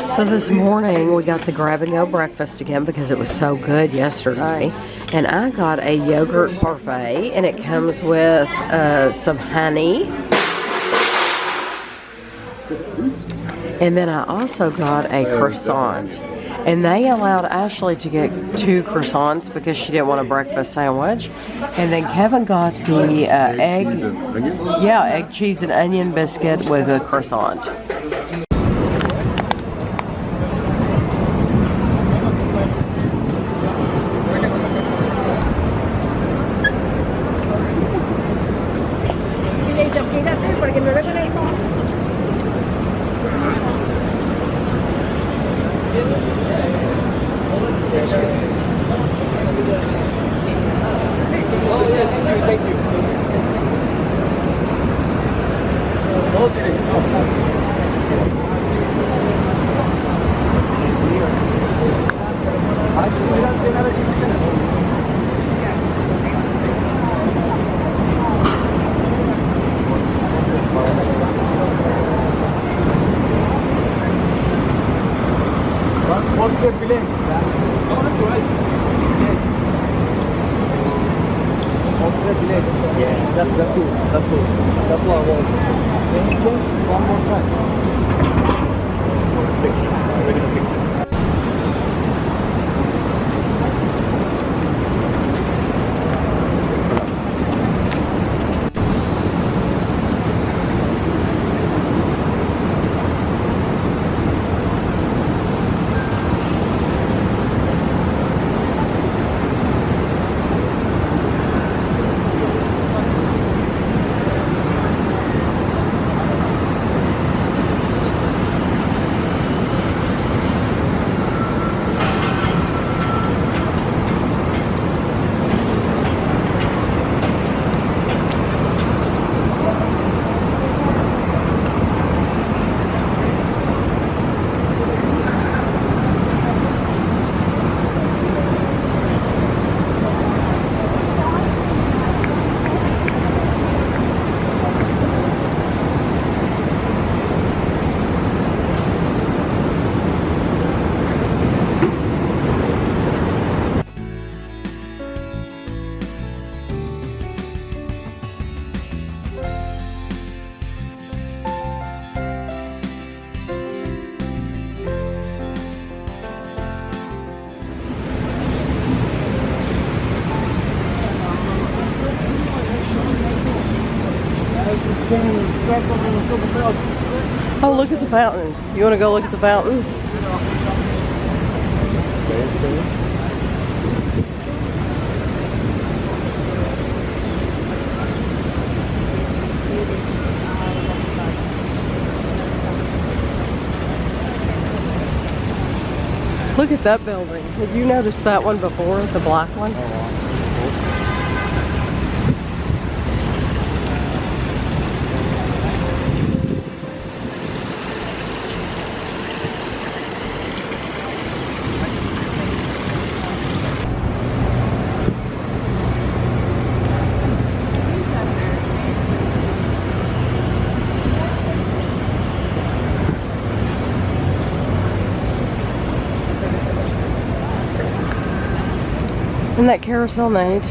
So this morning we got the grab-and-go breakfast again because it was so good yesterday. And I got a yogurt parfait, and it comes with some honey. And then I also got a croissant. And they allowed Ashley to get 2 croissants because she didn't want a breakfast sandwich. And then Kevin got the egg, cheese, and onion biscuit with a croissant. Oh, look at the fountain. You want to go look at the fountain? Look at that building. Have you noticed that one before, the black one? Isn't that carousel night?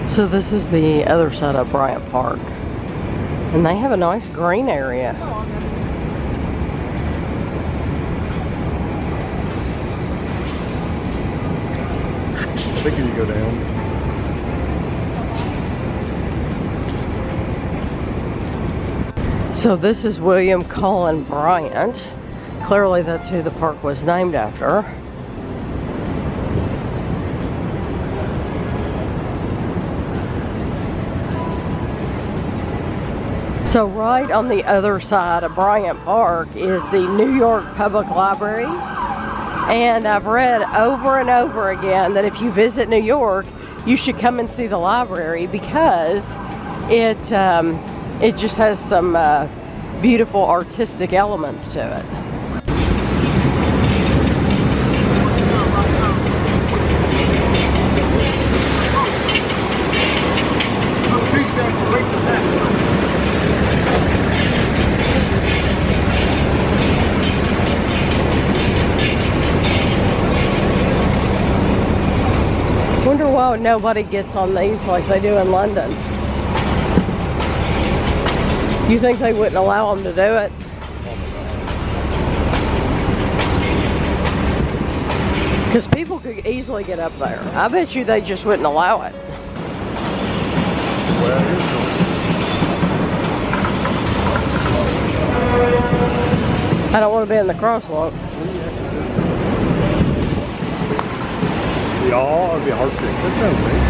So this is the other side of Bryant Park. And they have a nice green area. I think you go down. So this is William Cullen Bryant. Clearly that's who the park was named after. So right on the other side of Bryant Park is the New York Public Library. And I've read over and over again that if you visit New York, you should come and see the library because it just has some beautiful artistic elements to it. why nobody gets on these like they do in London. You think they wouldn't allow them to do it? Because people could easily get up there. I bet you they just wouldn't allow it. Well, here's I don't want to be in the crosswalk. Ja, vi har säkert väldigt.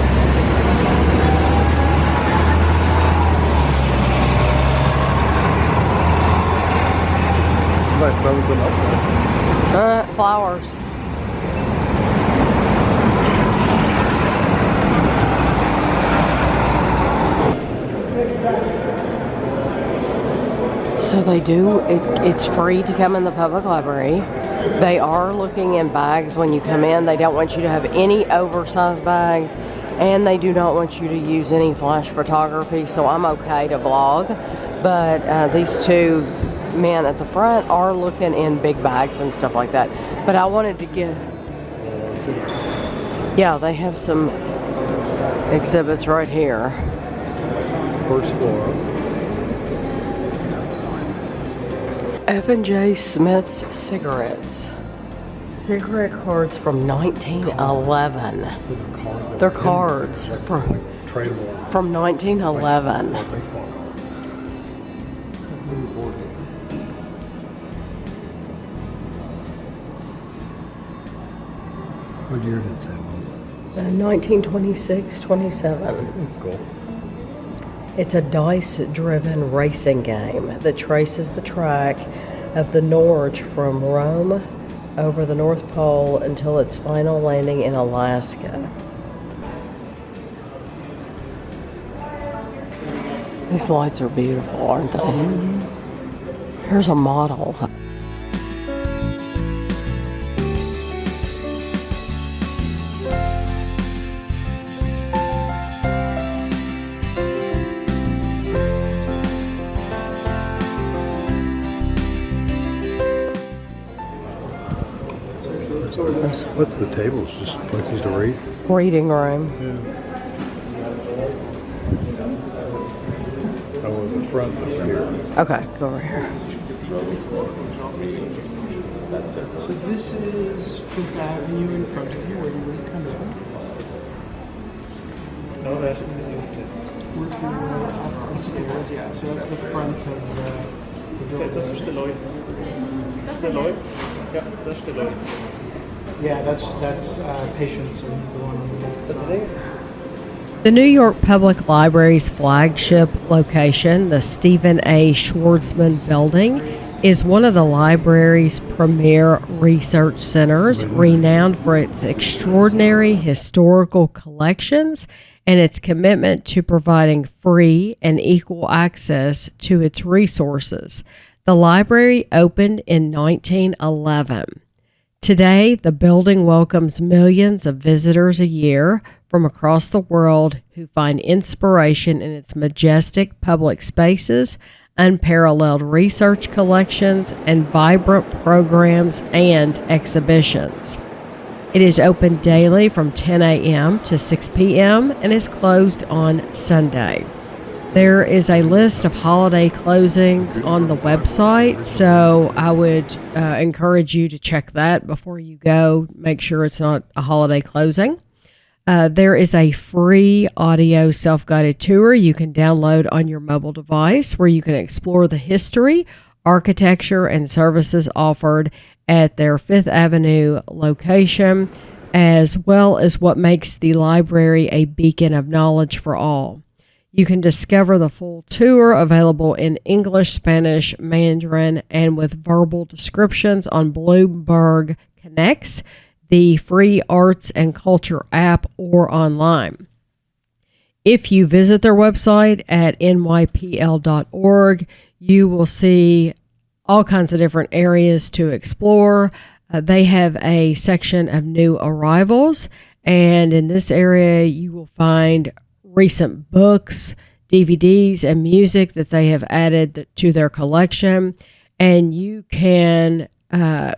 Nice, that was enough. Flowers. So they do, it's free to come in the public library. They are looking in bags when you come in. They don't want you to have any oversized bags, and they do not want you to use any flash photography, so I'm okay to vlog. But these two men at the front are looking in big bags and stuff like that. But I wanted to get, yeah, they have some exhibits right here. First floor. F&J Smith's cigarettes. Cigarette cards from 1911. They're cards from 1911. What year did that? 1926-27. That's cool. It's a dice-driven racing game that traces the track of the Norge from Rome over the North Pole until its final landing in Alaska. These lights are beautiful, aren't they? Here's a model. What's the tables? Just places to read? Reading room. Yeah. Oh, the front's over here. Okay, go over here. So this is Fifth Avenue in front of you where you would come in. No, that's We're up the stairs, yeah. So that's the front of the building. Das ist der Lloyd. Das ist der Lloyd? Ja, das ist der Lloyd. Yeah, that's Patience, so he's the one on the left. The New York Public Library's flagship location, the Stephen A. Schwarzman Building, is one of the library's premier research centers, renowned for its extraordinary historical collections and its commitment to providing free and equal access to its resources. The library opened in 1911. Today, the building welcomes millions of visitors a year from across the world who find inspiration in its majestic public spaces, unparalleled research collections, and vibrant programs and exhibitions. It is open daily from 10 a.m. to 6 p.m. and is closed on Sunday. There is a list of holiday closings on the website, so I would encourage you to check that before you go. Make sure it's not a holiday closing. There is a free audio self-guided tour you can download on your mobile device where you can explore the history, architecture, and services offered at their Fifth Avenue location, as well as what makes the library a beacon of knowledge for all. You can discover the full tour available in English, Spanish, Mandarin, and with verbal descriptions on Bloomberg Connects, the free arts and culture app, or online. If you visit their website at nypl.org, you will see all kinds of different areas to explore. They have a section of new arrivals, and in this area you will find recent books, DVDs, and music that they have added to their collection. And you can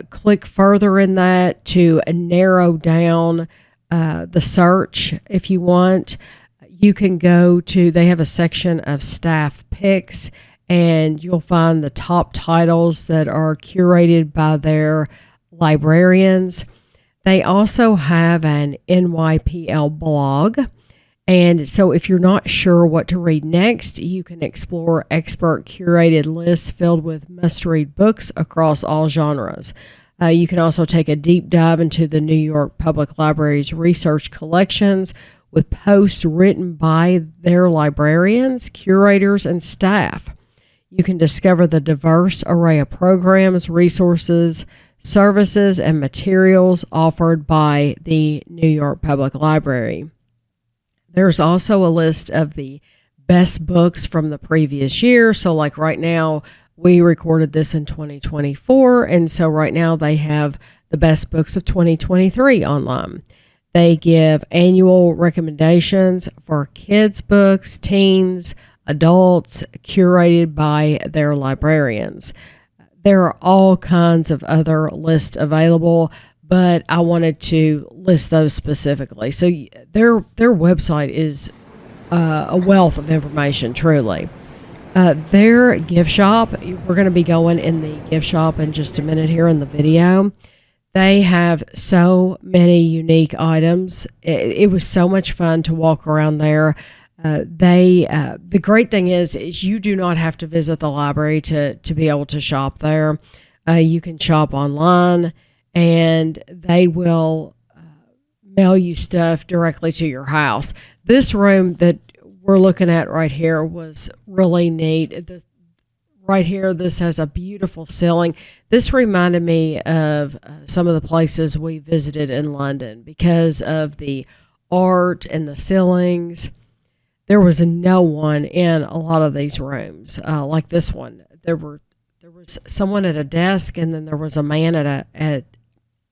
click further in that to narrow down the search if you want. You can go to, they have a section of staff picks, and you'll find the top titles that are curated by their librarians. They also have an NYPL blog. And so if you're not sure what to read next, you can explore expert curated lists filled with must-read books across all genres. You can also take a deep dive into the New York Public Library's research collections with posts written by their librarians, curators, and staff. You can discover the diverse array of programs, resources, services, and materials offered by the New York Public Library. There's also a list of the best books from the previous year. So like right now, we recorded this in 2024. And so right now they have the best books of 2023 online. They give annual recommendations for kids' books, teens, adults, curated by their librarians. There are all kinds of other lists available, but I wanted to list those specifically. So their website is a wealth of information, truly. Their gift shop, we're going to be going in the gift shop in just a minute here in the video. They have so many unique items. It was so much fun to walk around there. The great thing is you do not have to visit the library to be able to shop there. You can shop online, and they will mail you stuff directly to your house. This room that we're looking at right here was really neat. Right here, this has a beautiful ceiling. This reminded me of some of the places we visited in London because of the art and the ceilings. There was no one in a lot of these rooms, like this one. There was someone at a desk, and then there was a man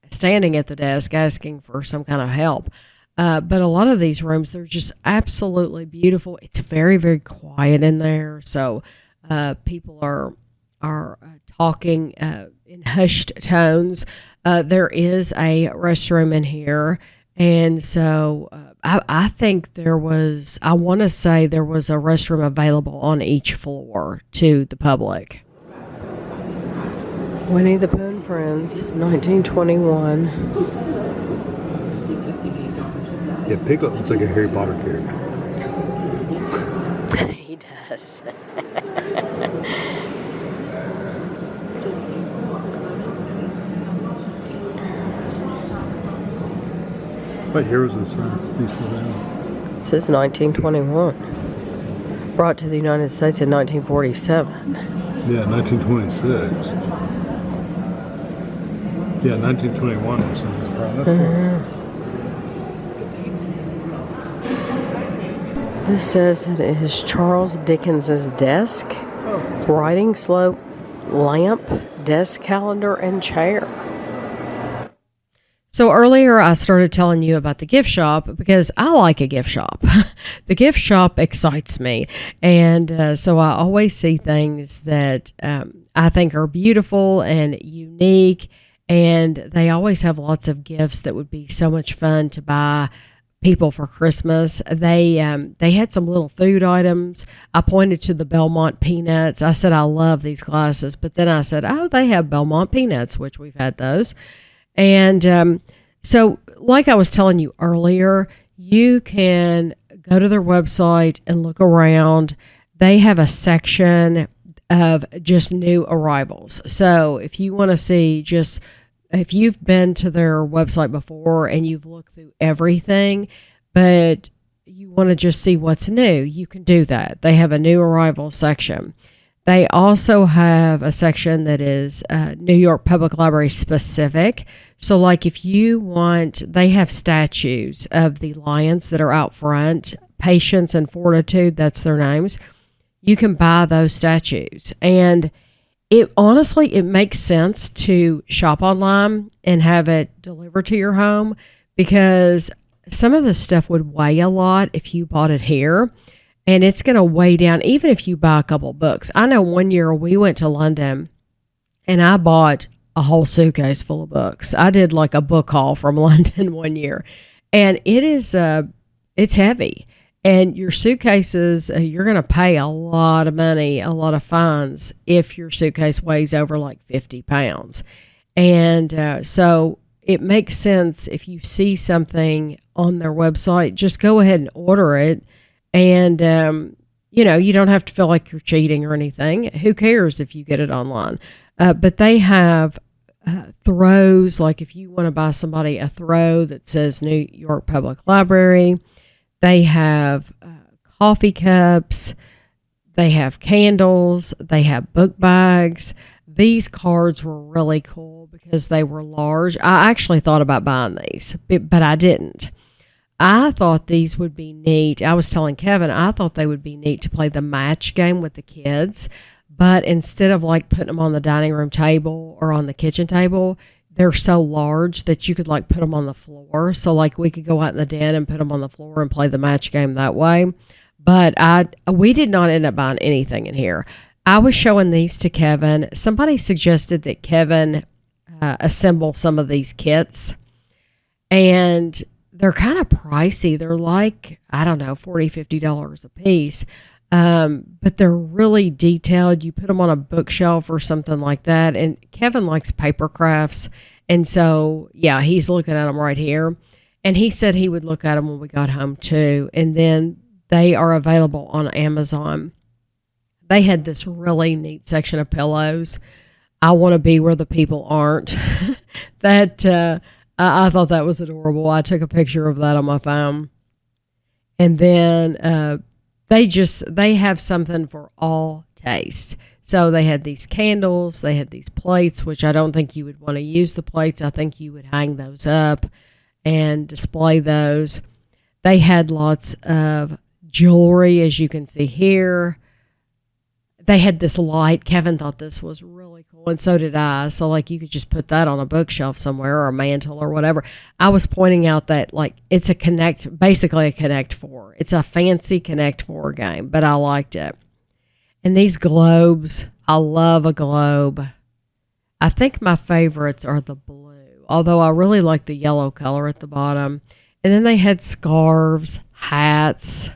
standing at the desk asking for some kind of help. But a lot of these rooms, they're just absolutely beautiful. It's very, very quiet in there, so people are talking in hushed tones. There is a restroom in here, and so I think I want to say there was a restroom available on each floor to the public. Winnie the Pooh and Friends, 1921. Yeah, Piglet looks like a Harry Potter character. He does. What year was this from? These down. It says 1921. Brought to the United States in 1947. Yeah, 1926. Yeah, 1921 was from. That's cool. This says it is Charles Dickens's desk, writing slope, lamp, desk calendar, and chair. So earlier I started telling you about the gift shop because I like a gift shop. The gift shop excites me. And so I always see things that I think are beautiful and unique. And they always have lots of gifts that would be so much fun to buy people for Christmas. They had some little food items. I pointed to the Belmont peanuts. I said, I love these glasses. But then I said, oh, they have Belmont peanuts, which we've had those. And so like I was telling you earlier, you can go to their website and look around. They have a section of just new arrivals. So if you want to see if you've been to their website before and you've looked through everything, but you want to just see what's new, you can do that. They have a new arrival section. They also have a section that is New York Public Library specific. So like if you want, they have statues of the lions that are out front, Patience and Fortitude, that's their names. You can buy those statues. And it makes sense to shop online and have it delivered to your home because some of the stuff would weigh a lot if you bought it here. And it's going to weigh down, even if you buy a couple books. I know one year we went to London and I bought a whole suitcase full of books. I did like a book haul from London one year. And it is, it's heavy. And your suitcases, you're going to pay a lot of money, a lot of fines if your suitcase weighs over like 50 pounds. And so it makes sense if you see something on their website, just go ahead and order it. And, you don't have to feel like you're cheating or anything. Who cares if you get it online? But they have throws, like if you want to buy somebody a throw that says New York Public Library. They have coffee cups. They have candles. They have book bags. These cards were really cool because they were large. I actually thought about buying these, but I didn't. I thought these would be neat. I was telling Kevin, I thought they would be neat to play the match game with the kids. But instead of like putting them on the dining room table or on the kitchen table, they're so large that you could like put them on the floor. So like we could go out in the den and put them on the floor and play the match game that way. But we did not end up buying anything in here. I was showing these to Kevin. Somebody suggested that Kevin assemble some of these kits, and they're kind of pricey. They're like, I don't know, $40, $50 a piece. But they're really detailed. You put them on a bookshelf or something like that. And Kevin likes paper crafts. And so, yeah, he's looking at them right here. And he said he would look at them when we got home too. And then they are available on Amazon. They had this really neat section of pillows. I want to be where the people aren't. I thought that was adorable. I took a picture of that on my phone. And then, they have something for all tastes. So they had these candles, they had these plates, which I don't think you would want to use the plates. I think you would hang those up and display those. They had lots of jewelry, as you can see here. They had this light. Kevin thought this was really cool, and so did I. So, like, you could just put that on a bookshelf somewhere or a mantle or whatever. I was pointing out that, like, it's basically a Connect 4. It's a fancy Connect 4 game, but I liked it. And these globes, I love a globe. I think my favorites are the blue, although I really like the yellow color at the bottom. And then they had scarves, hats.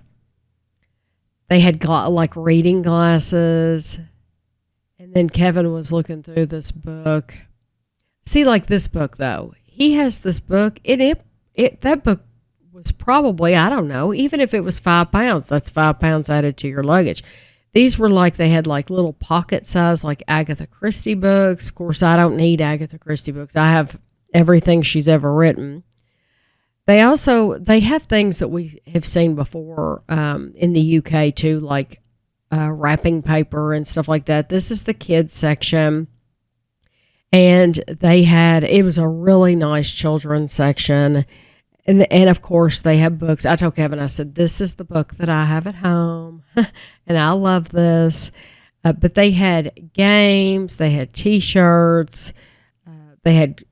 They had like reading glasses. And then Kevin was looking through this book. See, like this book, though. He has this book. That book was probably, I don't know, even if it was 5 pounds, that's 5 pounds added to your luggage. These were like, they had like little pocket size, like Agatha Christie books. Of course, I don't need Agatha Christie books. I have everything she's ever written. They have things that we have seen before in the UK too, like wrapping paper and stuff like that. This is the kids section. And it was a really nice children's section. And of course they have books. I told Kevin, I said, this is the book that I have at home. And I love this. But they had games, they had t-shirts, they had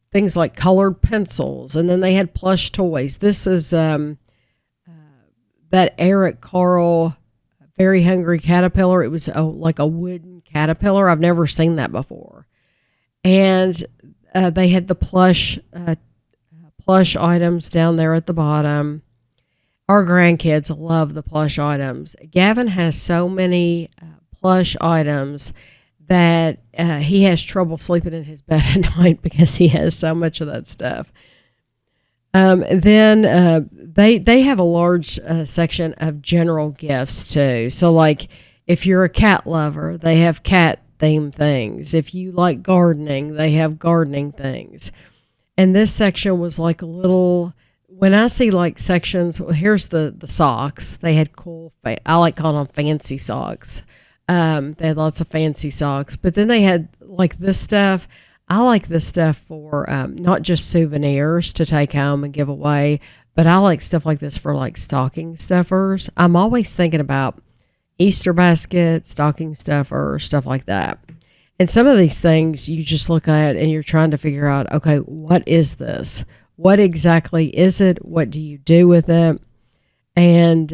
things like colored pencils, and then they had plush toys. This is that Eric Carle Very Hungry Caterpillar. It was like a wooden caterpillar. I've never seen that before. And they had the plush items down there at the bottom. Our grandkids love the plush items. Gavin has so many plush items that he has trouble sleeping in his bed at night because he has so much of that stuff. Then they have a large section of general gifts too. So like if you're a cat lover, they have cat themed things. If you like gardening, they have gardening things. And this section was like a little, when I see like sections, well, here's the socks. They had cool, I like calling them fancy socks. They had lots of fancy socks, but then they had like this stuff. I like this stuff for not just souvenirs to take home and give away, but I like stuff like this for like stocking stuffers. I'm always thinking about Easter basket, stocking stuffer, stuff like that. And some of these things you just look at and you're trying to figure out, okay, what is this? What exactly is it? What do you do with it? And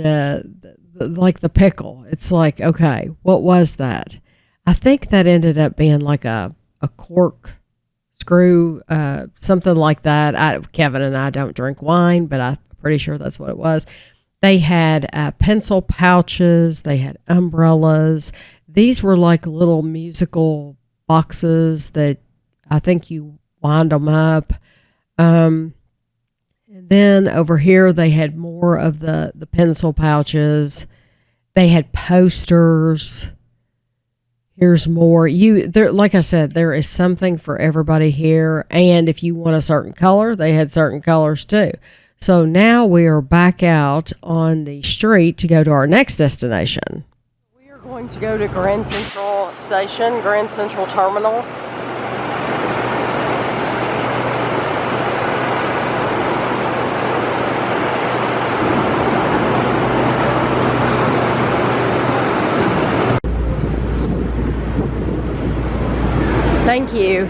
like the pickle, it's like, okay, what was that? I think that ended up being like a cork screw, something like that. Kevin and I don't drink wine, but I'm pretty sure that's what it was. They had pencil pouches. They had umbrellas. These were like little musical boxes that I think you wind them up. And then over here, they had more of the pencil pouches. They had posters. Here's more. Like I said, there is something for everybody here. And if you want a certain color, they had certain colors too. So now we are back out on the street to go to our next destination. We are going to go to Grand Central Station, Grand Central Terminal. Thank you.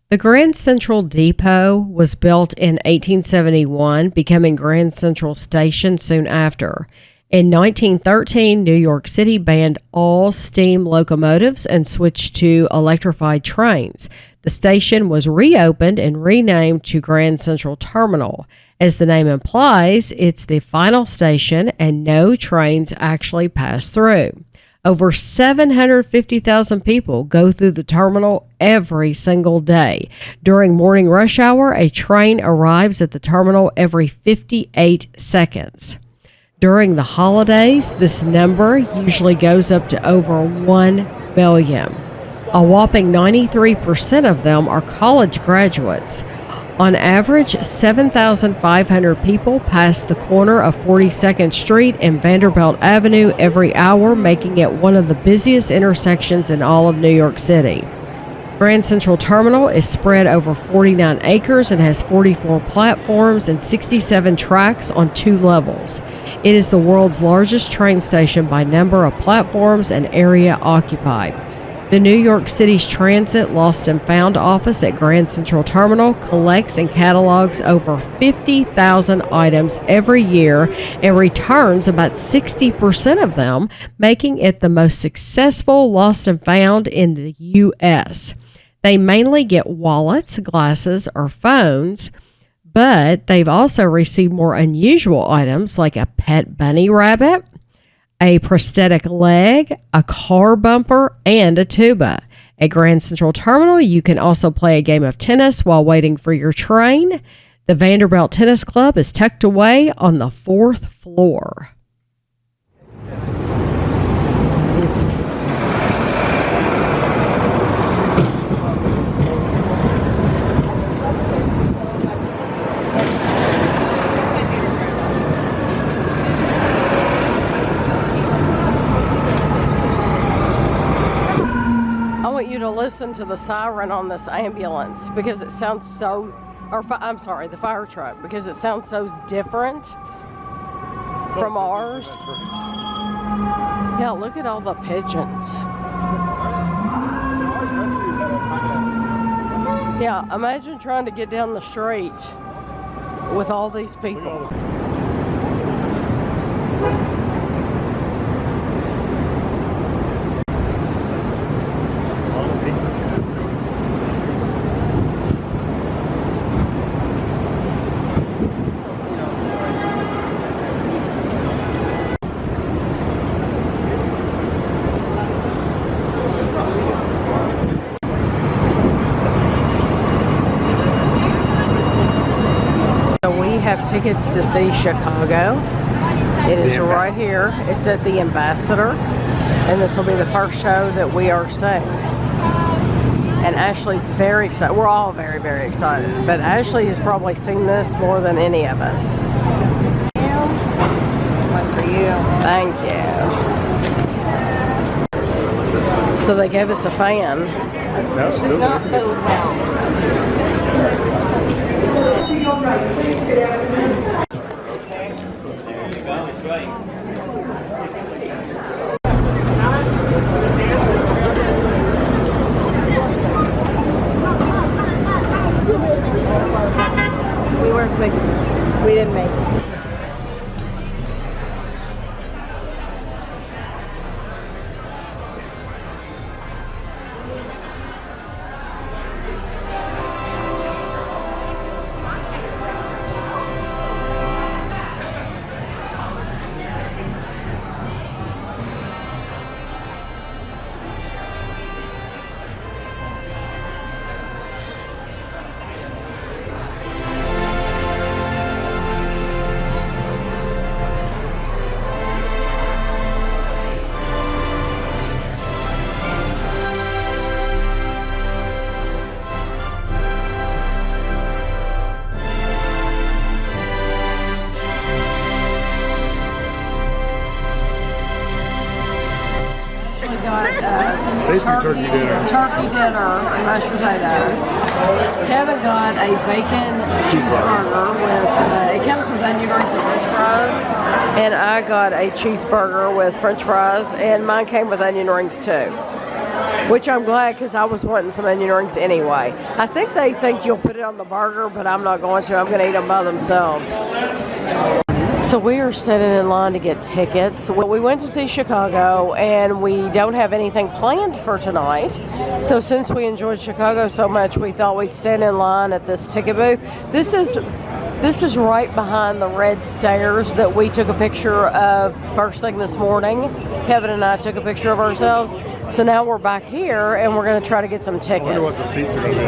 The Grand Central Depot was built in 1871, becoming Grand Central Station soon after. In 1913, New York City banned all steam locomotives and switched to electrified trains. The station was reopened and renamed to Grand Central Terminal. As the name implies, it's the final station and no trains actually pass through. Over 750,000 people go through the terminal every single day. During morning rush hour, a train arrives at the terminal every 58 seconds. During the holidays, this number usually goes up to over 1 billion. A whopping 93% of them are college graduates. On average, 7,500 people pass the corner of 42nd Street and Vanderbilt Avenue every hour, making it one of the busiest intersections in all of New York City. Grand Central Terminal is spread over 49 acres and has 44 platforms and 67 tracks on 2 levels. It is the world's largest train station by number of platforms and area occupied. The New York City's Transit Lost and Found office at Grand Central Terminal collects and catalogs over 50,000 items every year and returns about 60% of them, making it the most successful Lost and Found in the U.S. They mainly get wallets, glasses, or phones, but they've also received more unusual items like a pet bunny rabbit, a prosthetic leg, a car bumper, and a tuba. At Grand Central Terminal, you can also play a game of tennis while waiting for your train. The Vanderbilt Tennis Club is tucked away on the 4th floor. To listen to the siren on this ambulance because it sounds so, the fire truck, because it sounds so different from ours. Yeah, look at all the pigeons. Yeah, imagine trying to get down the street with all these people. Have tickets to see Chicago, It is right here. It's at the Ambassador, and this will be the first show that we are seeing. And Ashley's very excited. We're all very, very excited. But Ashley has probably seen this more than any of us. One for you. Thank you. So they gave us a fan. That's Does not bode well. We weren't making it. We didn't make it. Turkey dinner. Turkey dinner and mashed potatoes. Kevin got a bacon cheeseburger with, it comes with onion rings and french fries. And I got a cheeseburger with french fries, and mine came with onion rings too. Which I'm glad, because I was wanting some onion rings anyway. I think they think you'll put it on the burger, but I'm not going to. I'm going to eat them by themselves. So we are standing in line to get tickets. We went to see Chicago, and we don't have anything planned for tonight. So since we enjoyed Chicago so much, we thought we'd stand in line at this ticket booth. This is right behind the red stairs that we took a picture of first thing this morning. Kevin and I took a picture of ourselves. So now we're back here, and we're going to try to get some tickets. I wonder what the seats are going to be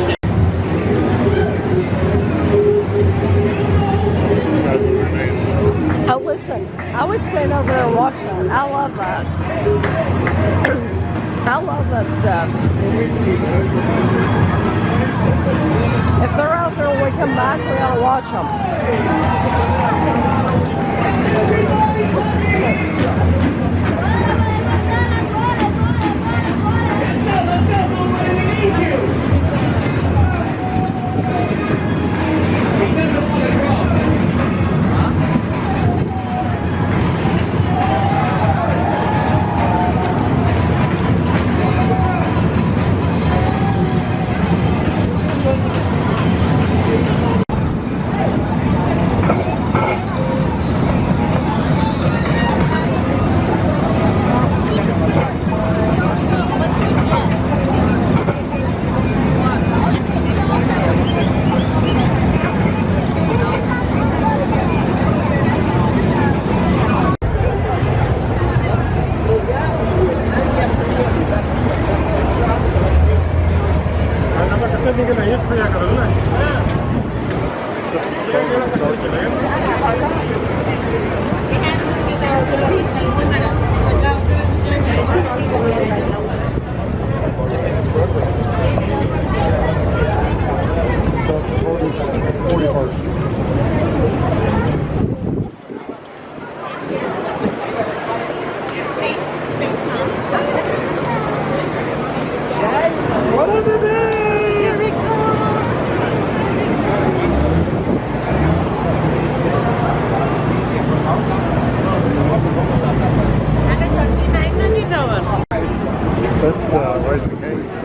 like. Oh, listen, I would stand over there and watch that. I love that. I love that stuff. If they're out there when we come back, we ought to watch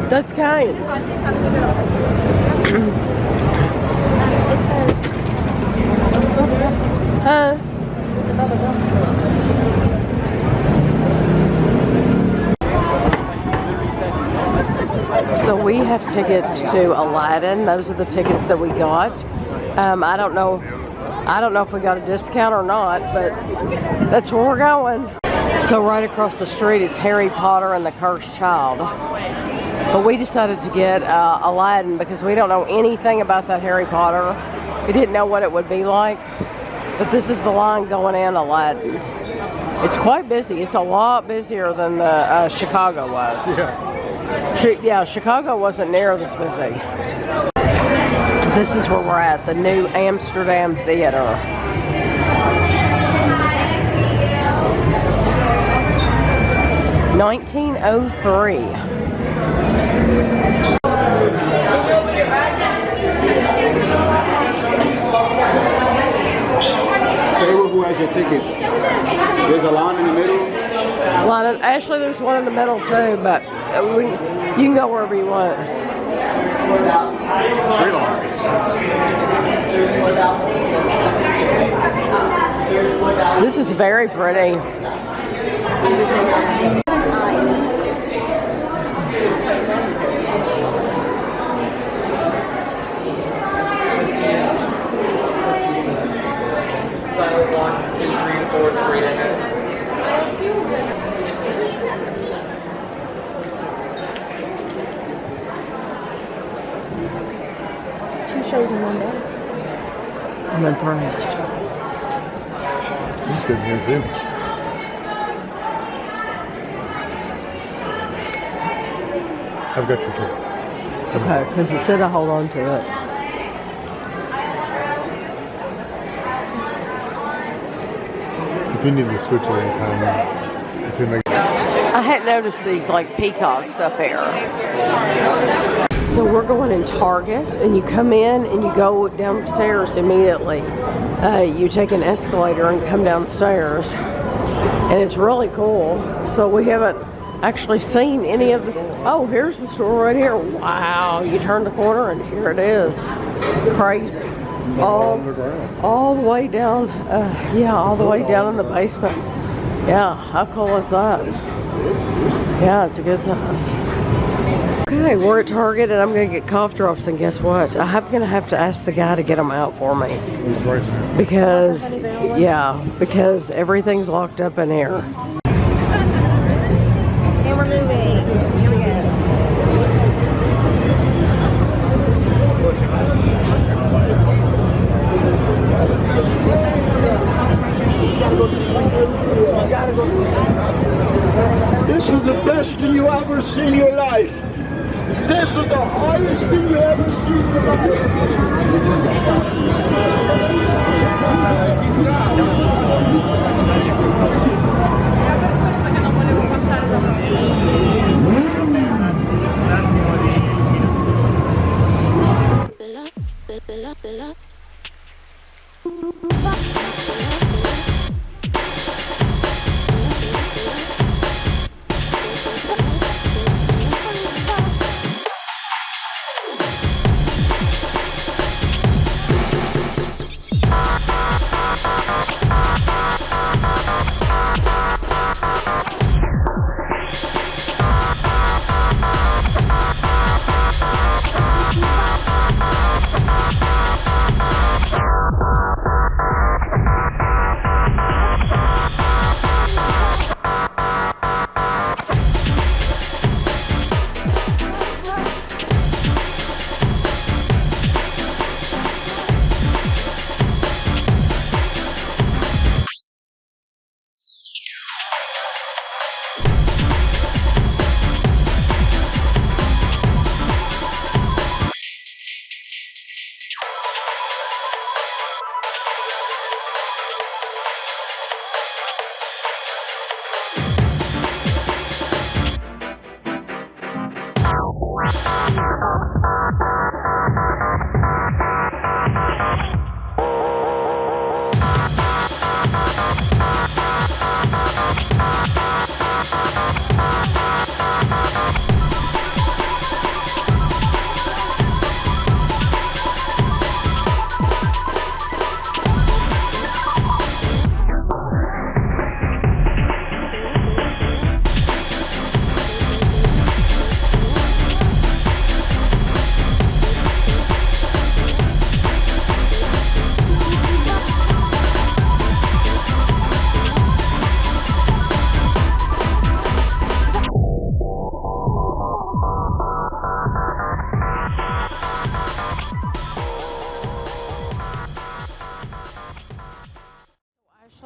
That's Cane's. Huh? So we have tickets to Aladdin. Those are the tickets that we got. I don't know if we got a discount or not, but that's where we're going. So right across the street is Harry Potter and the Cursed Child. But we decided to get Aladdin because we don't know anything about that Harry Potter. We didn't know what it would be like. but this is the line going in Aladdin. It's quite busy. It's a lot busier than the Chicago was. Yeah, Chicago wasn't near this busy. This is where we're at, the new Amsterdam Theater. $1903. Stay with who has your ticket. There's a line in the middle. Actually, there's one in the middle too, but you can go wherever you want. 3 lines. This is very pretty. Silent 1, 2, 3, 4, straight ahead. Two shows in one day. I'm impressed. He's good here too. I've got your ticket. Okay, because it said I hold on to it. If you need to switch at any time, you can make. I hadn't noticed these like peacocks up there. So we're going in Target, and you come in and you go downstairs immediately. You take an escalator and come downstairs, and it's really cool. So we haven't actually seen any of the. Oh, here's the store right here. Wow! You turn the corner and here it is. Crazy. All the way down. Yeah, all the way down in the basement. Yeah, how cool is that? Yeah, it's a good size. Okay, we're at Target and I'm gonna get cough drops, and guess what? I'm gonna have to ask the guy to get them out for me. He's right now. Because, yeah, because everything's locked up in here. And we're moving. Here we go. This is the best thing you ever see in your life. This is the highest thing you ever see in your life.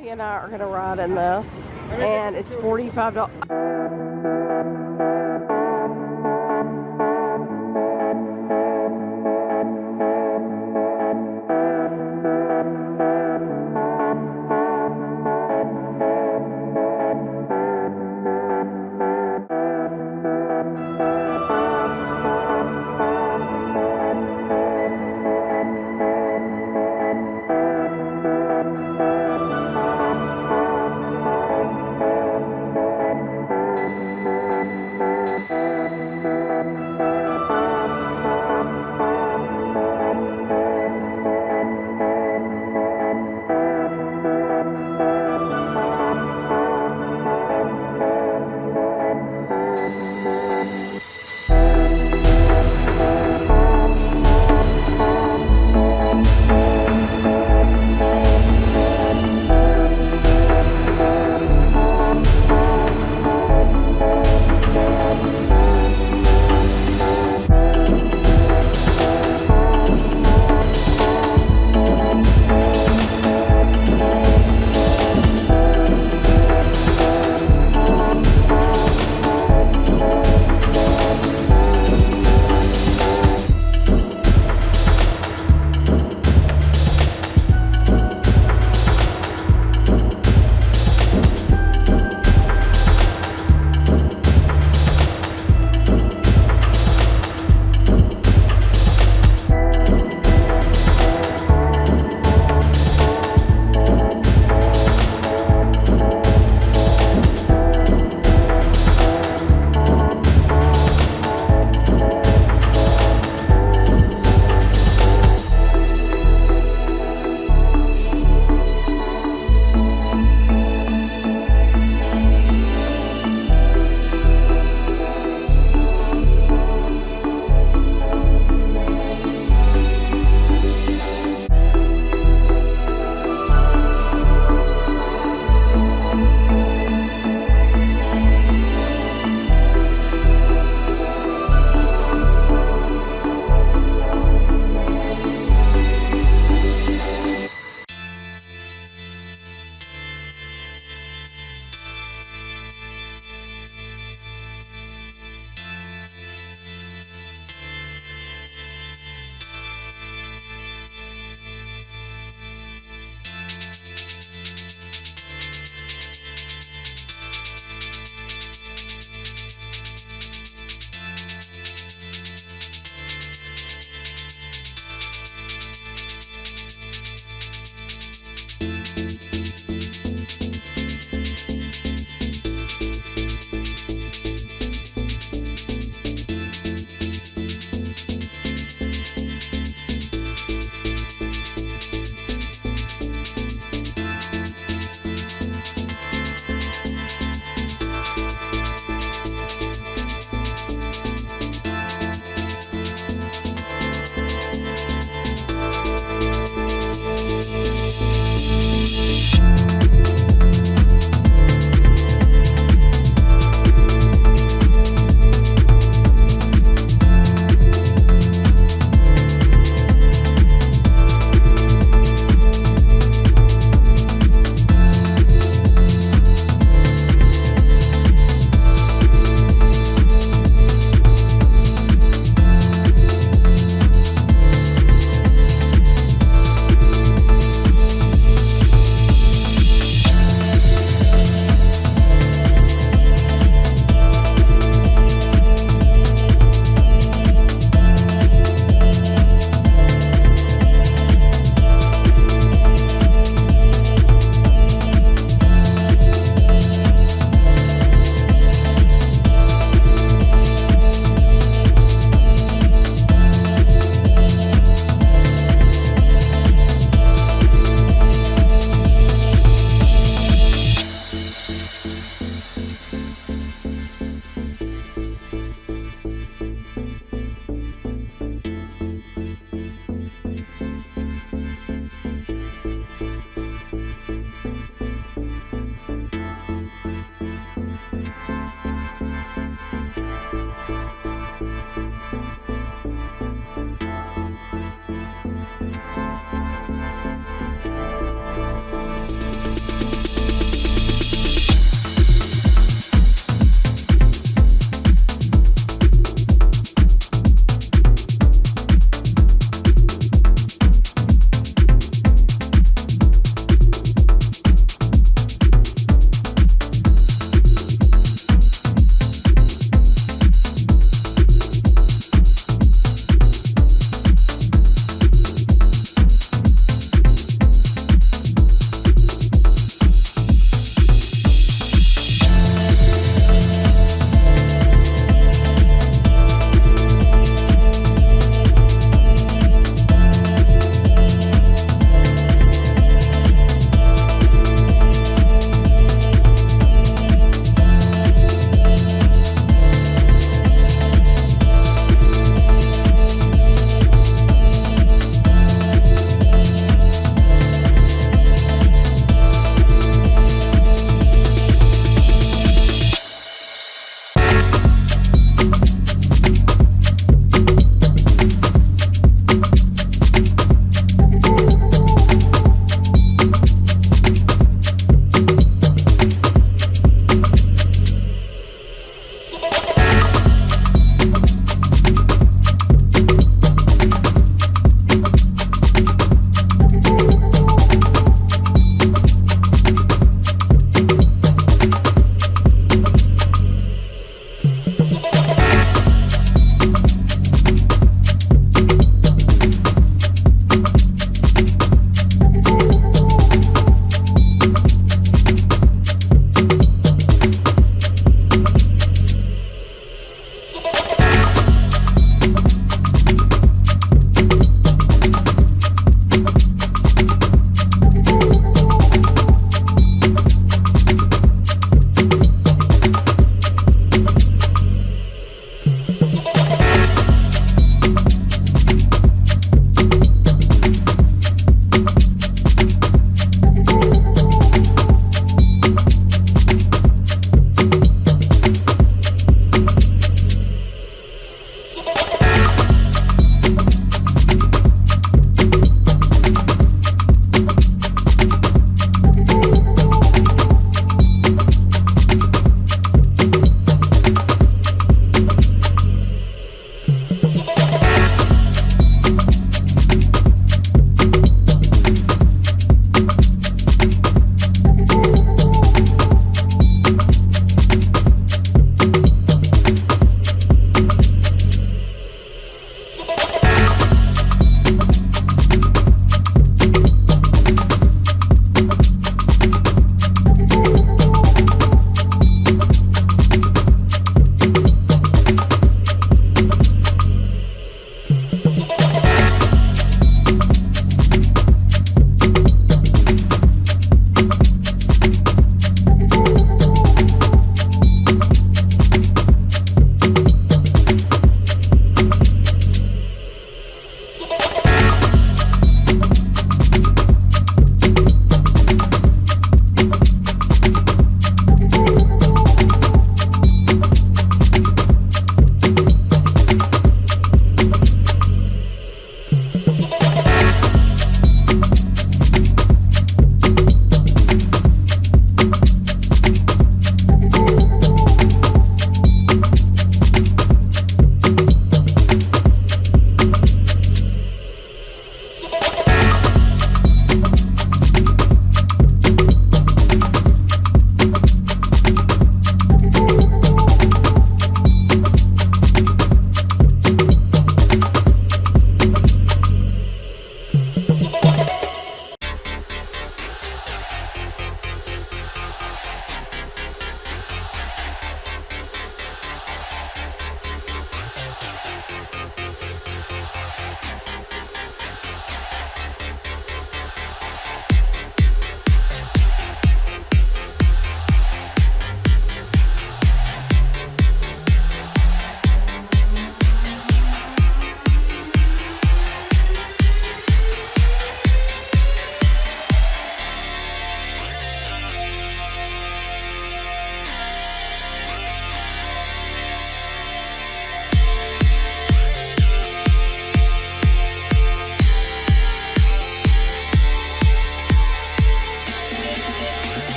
Shelby and I are going to ride in this, and it's $45.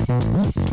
Mm-hmm.